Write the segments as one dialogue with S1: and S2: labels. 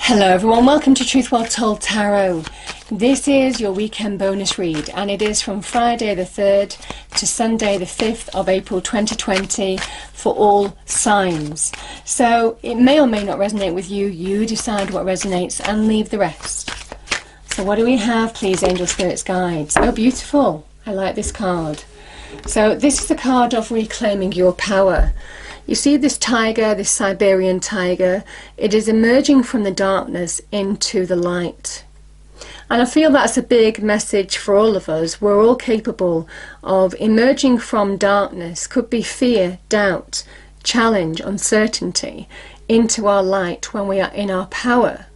S1: Hello everyone, welcome to Truth Well Told Tarot. This is your weekend bonus read and it is from Friday the 3rd to Sunday the 5th of April 2020 for all signs. So it may or may not resonate with you. You decide what resonates and leave the rest. So what do we have, please, angel spirits guides? Oh, beautiful. I like this card. So this is the card of reclaiming your power. You see this tiger, this Siberian tiger, it is emerging from the darkness into the light. And I feel that's a big message for all of us. We're all capable of emerging from darkness, could be fear, doubt, challenge, uncertainty, into our light when we are in our power.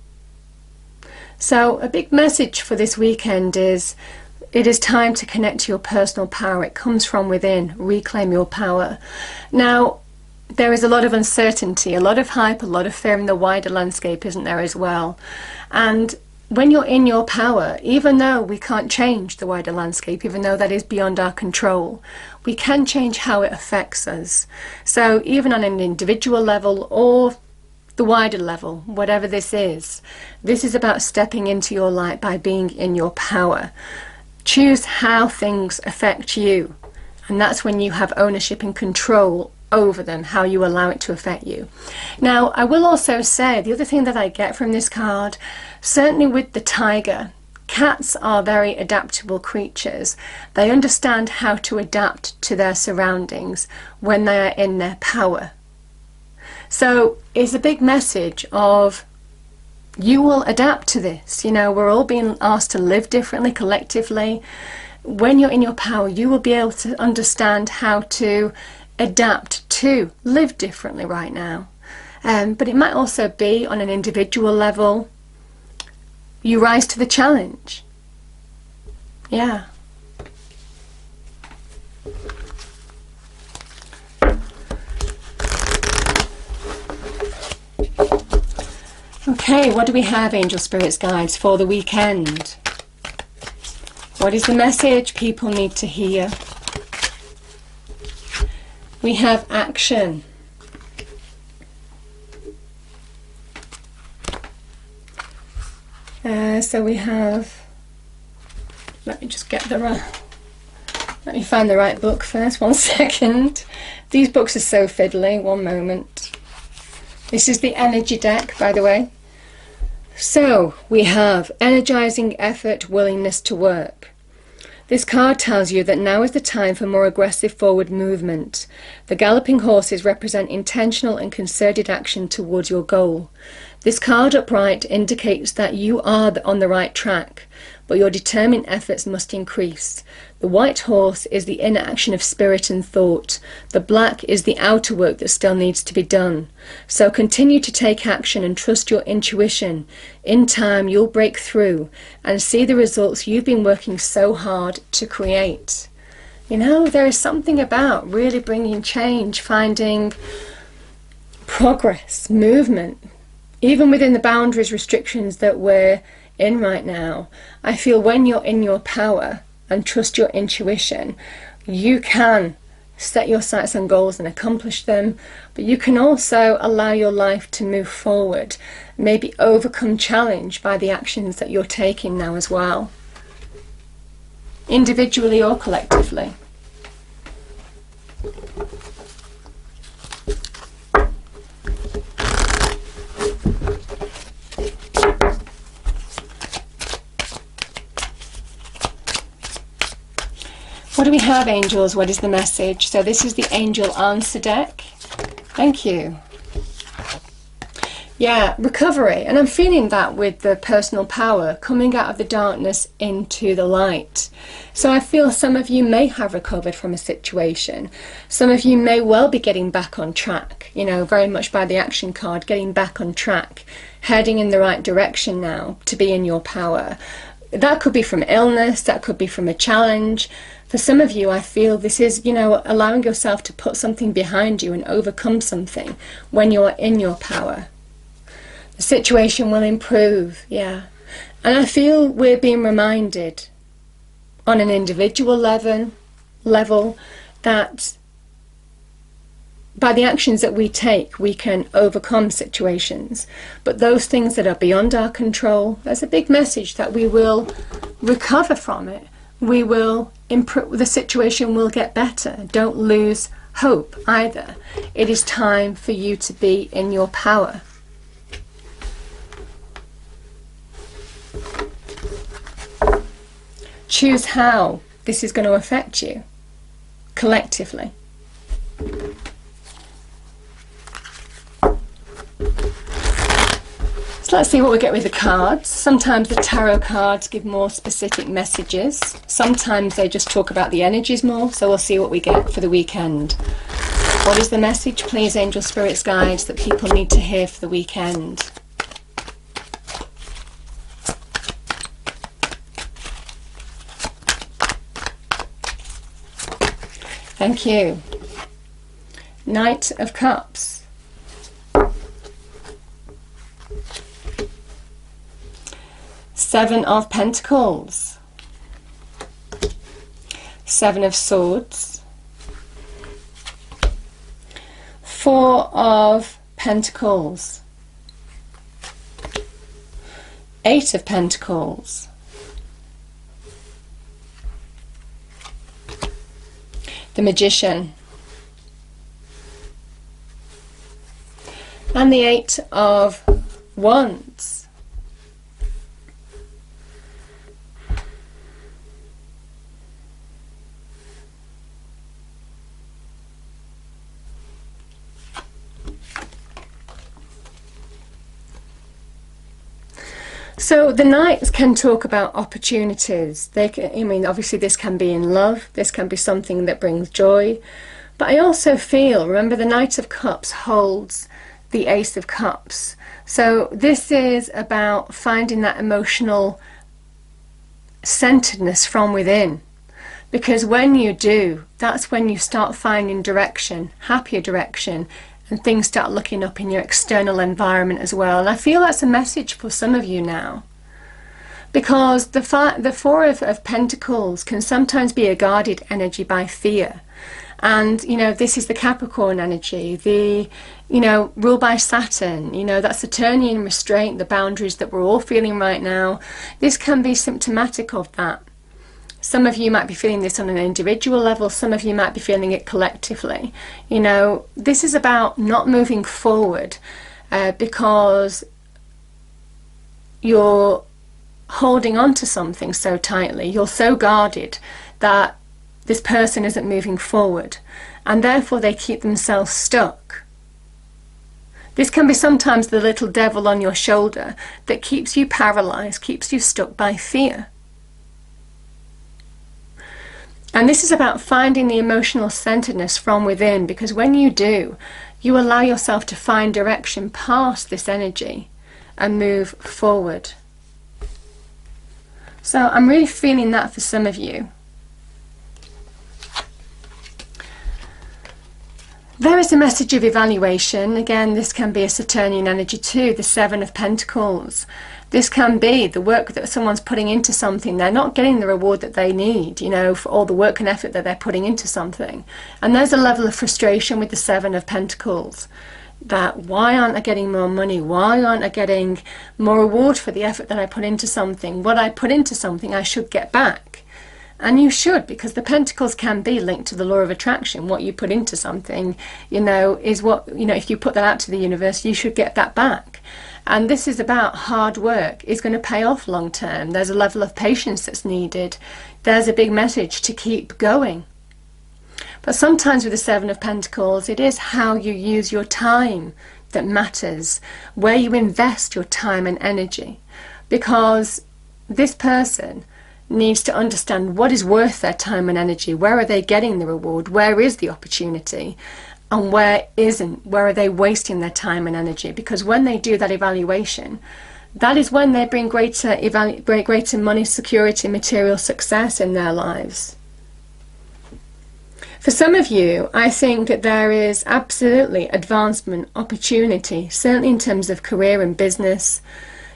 S1: So a big message for this weekend is it is time to connect to your personal power. It comes from within. Reclaim your power. Now, there is a lot of uncertainty, a lot of hype, a lot of fear in the wider landscape, isn't there, as well? And when you're in your power, even though we can't change the wider landscape, even though that is beyond our control, we can change how it affects us. So even on an individual level or the wider level, whatever this is about stepping into your light by being in your power. Choose how things affect you, and that's when you have ownership and control over them, how you allow it to affect you. Now, I will also say the other thing that I get from this card, certainly with the tiger, cats are very adaptable creatures. They understand how to adapt to their surroundings when they are in their power. So it's a big message of you will adapt to this. You know, we're all being asked to live differently collectively. When you're in your power, you will be able to understand how to adapt to live differently right now. But it might also be on an individual level. You rise to the challenge. Yeah. Okay, what do we have, angel spirits guides, for the weekend? What is the message people need to hear? We have action. So we have, let me just get the right, let me find the right book first, 1 second. These books are so fiddly, 1 moment. This is the energy deck, by the way. So we have energizing effort, willingness to work. This card tells you that now is the time for more aggressive forward movement. The galloping horses represent intentional and concerted action towards your goal. This card upright indicates that you are on the right track, but your determined efforts must increase. The white horse is the inner action of spirit and thought. The black is the outer work that still needs to be done. So continue to take action and trust your intuition. In time, you'll break through and see the results you've been working so hard to create. You know, there is something about really bringing change, finding progress, movement, even within the boundaries, restrictions that we're in right now. I feel when you're in your power and trust your intuition, you can set your sights and goals and accomplish them, but you can also allow your life to move forward, maybe overcome challenge by the actions that you're taking now as well, individually or collectively. What do we have, angels? What is the message? So this is the angel answer deck. Thank you. Yeah, recovery. And I'm feeling that with the personal power, coming out of the darkness into the light. So I feel some of you may have recovered from a situation. Some of you may well be getting back on track, you know, very much by the action card, getting back on track, heading in the right direction now to be in your power. That could be from illness, that could be from a challenge. For some of you, I feel this is, you know, allowing yourself to put something behind you and overcome something when you're in your power. The situation will improve, yeah. And I feel we're being reminded on an individual level that by the actions that we take, we can overcome situations. But those things that are beyond our control, there's a big message that we will recover from it. We will improve, the situation will get better. Don't lose hope either. It is time for you to be in your power. Choose how this is going to affect you collectively. So let's see what we get with the cards. Sometimes the tarot cards give more specific messages. Sometimes they just talk about the energies more. So we'll see what we get for the weekend. What is the message, please, angel spirits, guides, that people need to hear for the weekend? Thank you. Knight of Cups. Seven of Pentacles. Seven of Swords. Four of Pentacles. Eight of Pentacles. The Magician. And the Eight of Wands. So the Knights can talk about opportunities. They can, I mean, obviously this can be in love, this can be something that brings joy. But I also feel, remember, the Knight of Cups holds the Ace of Cups. So this is about finding that emotional centeredness from within. Because when you do, that's when you start finding direction, happier direction, and things start looking up in your external environment as well. And I feel that's a message for some of you now. Because the Four of Pentacles can sometimes be a guarded energy by fear. And, you know, this is the Capricorn energy, the, you know, ruled by Saturn, you know, that Saturnian restraint, the boundaries that we're all feeling right now. This can be symptomatic of that. Some of you might be feeling this on an individual level, some of you might be feeling it collectively. You know, this is about not moving forward because you're holding on to something so tightly, you're so guarded that this person isn't moving forward, and therefore they keep themselves stuck. This can be sometimes the little devil on your shoulder that keeps you paralyzed, keeps you stuck by fear. And this is about finding the emotional centeredness from within, because when you do, you allow yourself to find direction past this energy and move forward. So I'm really feeling that for some of you. There is a message of evaluation. Again, this can be a Saturnian energy too, the Seven of Pentacles. This can be the work that someone's putting into something. They're not getting the reward that they need, you know, for all the work and effort that they're putting into something. And there's a level of frustration with the Seven of Pentacles. That why aren't I getting more money? Why aren't I getting more reward for the effort that I put into something? What I put into something I should get back. And you should, because the Pentacles can be linked to the law of attraction. What you put into something, you know, is what, you know, if you put that out to the universe, you should get that back. And this is about hard work is going to pay off long term. There's a level of patience that's needed. There's a big message to keep going. But sometimes with the Seven of Pentacles, it is how you use your time that matters, where you invest your time and energy. Because this person needs to understand what is worth their time and energy. Where are they getting the reward? Where is the opportunity? And where isn't? Where are they wasting their time and energy? Because when they do that evaluation, that is when they bring greater money, security, material success in their lives. For some of you, I think that there is absolutely advancement, opportunity, certainly in terms of career and business.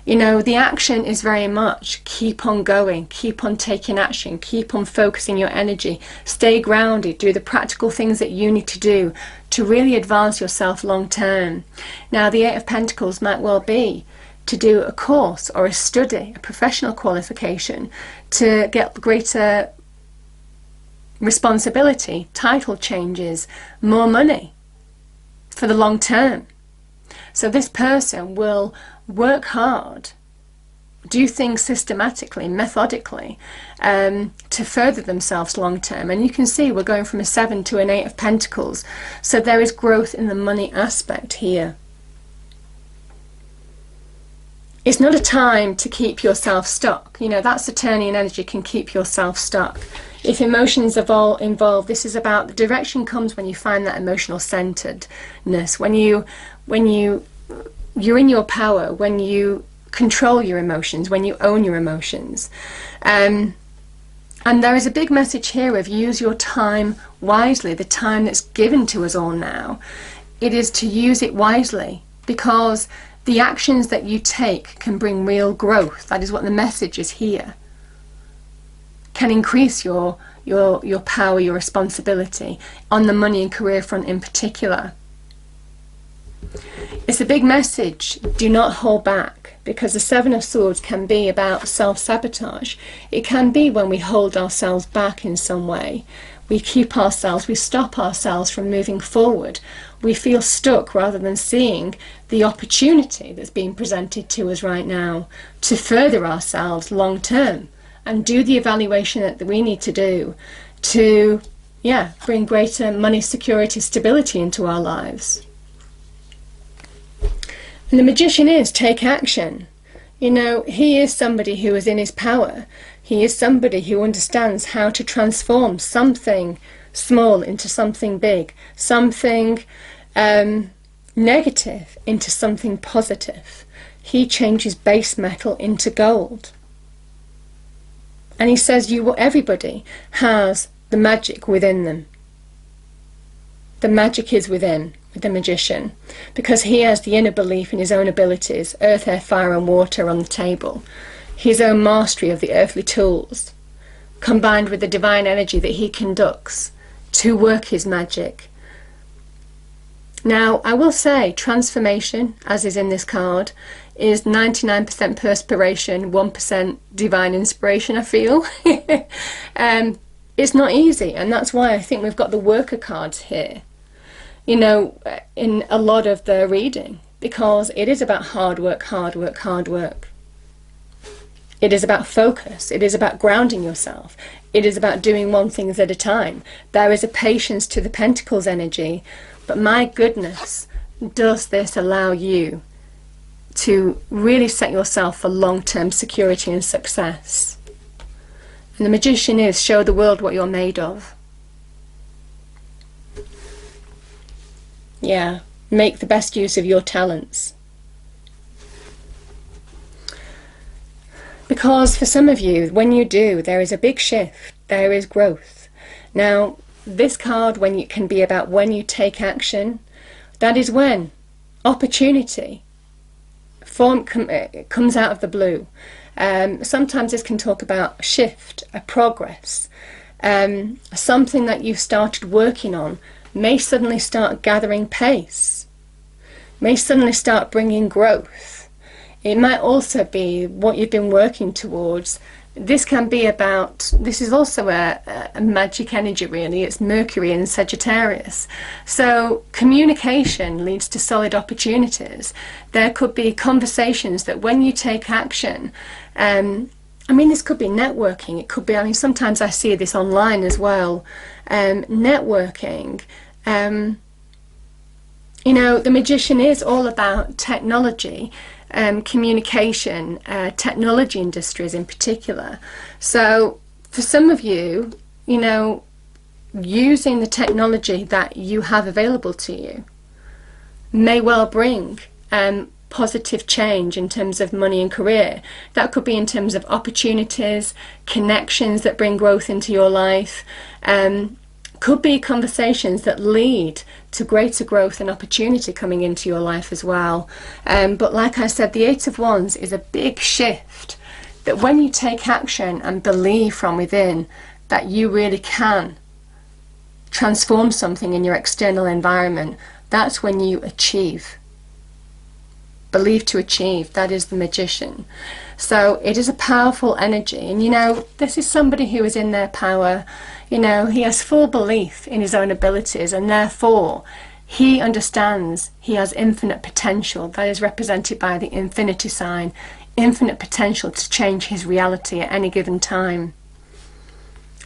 S1: You know, the action is very much keep on going, keep on taking action, keep on focusing your energy, stay grounded, do the practical things that you need to do to really advance yourself long term. Now, the Eight of Pentacles might well be to do a course or a study, a professional qualification to get greater responsibility, title changes, more money for the long term. So this person will work hard, do things systematically, methodically, to further themselves long term. And you can see we're going from a 7 to an 8 of Pentacles. So there is growth in the money aspect here. It's not a time to keep yourself stuck. You know, that Saturnian energy can keep yourself stuck. If emotions are all involved, this is about the direction comes when you find that emotional centeredness, when you're in your power, when you control your emotions, when you own your emotions. And there is a big message here of use your time wisely, the time that's given to us all now. It is to use it wisely, because the actions that you take can bring real growth. That is what the message is here. Can increase your power, your responsibility on the money and career front in particular. It's a big message. Do not hold back, because the Seven of Swords can be about self-sabotage. It can be when we hold ourselves back in some way. We keep ourselves, we stop ourselves from moving forward. We feel stuck rather than seeing the opportunity that's being presented to us right now to further ourselves long term and do the evaluation that we need to do to, bring greater money, security, stability into our lives. And the Magician is take action. You know, he is somebody who is in his power. He is somebody who understands how to transform something small into something big, something negative into something positive. He changes base metal into gold. And he says everybody has the magic within them. The magic is within the Magician, because he has the inner belief in his own abilities, earth, air, fire and water on the table, his own mastery of the earthly tools, combined with the divine energy that he conducts to work his magic. Now, I will say transformation, as is in this card, is 99% perspiration, 1% divine inspiration, I feel. It's not easy, and that's why I think we've got the worker cards here, you know, in a lot of the reading, because it is about hard work, hard work, hard work. It is about focus. It is about grounding yourself. It is about doing one thing at a time. There is a patience to the Pentacles energy, but my goodness, does this allow you to really set yourself for long-term security and success. And the Magician is show the world what you're made of. Yeah, make the best use of your talents. Because for some of you, when you do, there is a big shift, there is growth. Now, this card, when you can be about when you take action, that is when opportunity comes out of the blue. Sometimes this can talk about a shift, a progress, something that you've started working on may suddenly start gathering pace, may suddenly start bringing growth. It might also be what you've been working towards. This can be about, this is also a magic energy really, it's Mercury in Sagittarius. So communication leads to solid opportunities. There could be conversations that when you take action, I mean this could be networking, it could be, I mean sometimes I see this online as well, networking. You know, the Magician is all about technology, communication, technology industries in particular. So for some of you, you know, using the technology that you have available to you may well bring positive change in terms of money and career. That could be in terms of opportunities, connections that bring growth into your life, could be conversations that lead to greater growth and opportunity coming into your life as well. But like I said, the 8 of Wands is a big shift, that when you take action and believe from within that you really can transform something in your external environment, that's when you achieve. Believe to achieve, that is the Magician. So it is a powerful energy, and you know, this is somebody who is in their power. You know, he has full belief in his own abilities, and therefore he understands he has infinite potential. That is represented by the infinity sign, infinite potential to change his reality at any given time.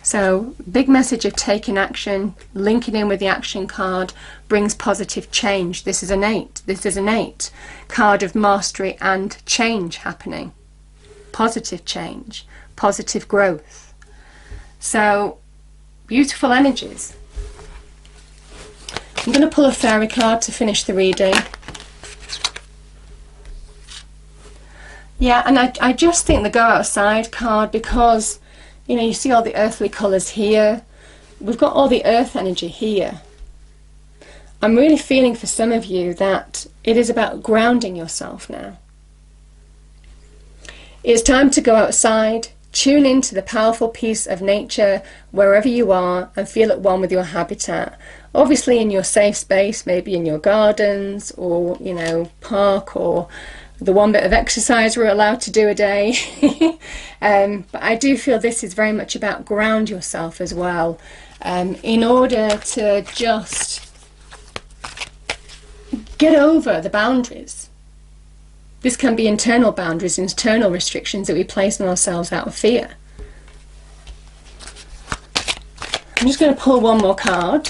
S1: So big message of taking action, linking in with the action card brings positive change. This is an 8. This is an 8 card of mastery and change happening. Positive change, positive growth. So beautiful energies. I'm going to pull a fairy card to finish the reading. Yeah, and I just think the go outside card, because you know, you see all the earthly colours here. We've got all the earth energy here. I'm really feeling for some of you that it is about grounding yourself now. It's time to go outside, tune into the powerful peace of nature wherever you are, and feel at one with your habitat. Obviously in your safe space, maybe in your gardens, or you know, park, or the one bit of exercise we're allowed to do a day. But I do feel this is very much about ground yourself as well, in order to just get over the boundaries. This can be internal boundaries, internal restrictions that we place on ourselves out of fear. I'm just going to pull one more card.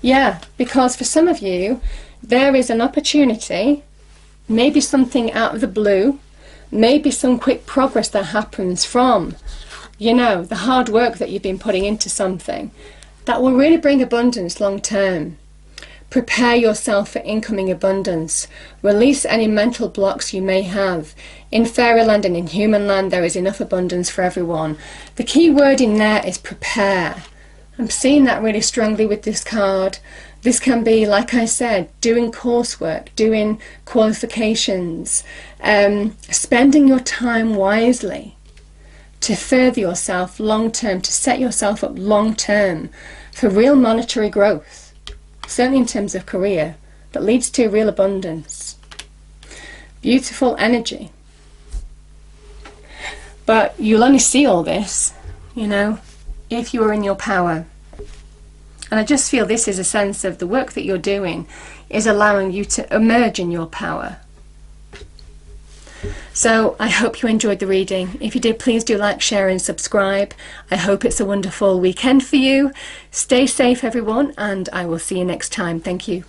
S1: Yeah, because for some of you, there is an opportunity, maybe something out of the blue, maybe some quick progress that happens from, you know, the hard work that you've been putting into something that will really bring abundance long term. Prepare yourself for incoming abundance. Release any mental blocks you may have. In fairyland and in human land, there is enough abundance for everyone. The key word in there is prepare. I'm seeing that really strongly with this card. This can be, like I said, doing coursework, doing qualifications, spending your time wisely to further yourself long term, to set yourself up long term for real monetary growth, certainly in terms of career, that leads to real abundance. Beautiful energy. But you'll only see all this, you know, if you are in your power. And I just feel this is a sense of the work that you're doing is allowing you to emerge in your power. So I hope you enjoyed the reading. If you did, please do like, share and subscribe. I hope it's a wonderful weekend for you. Stay safe everyone, and I will see you next time. Thank you.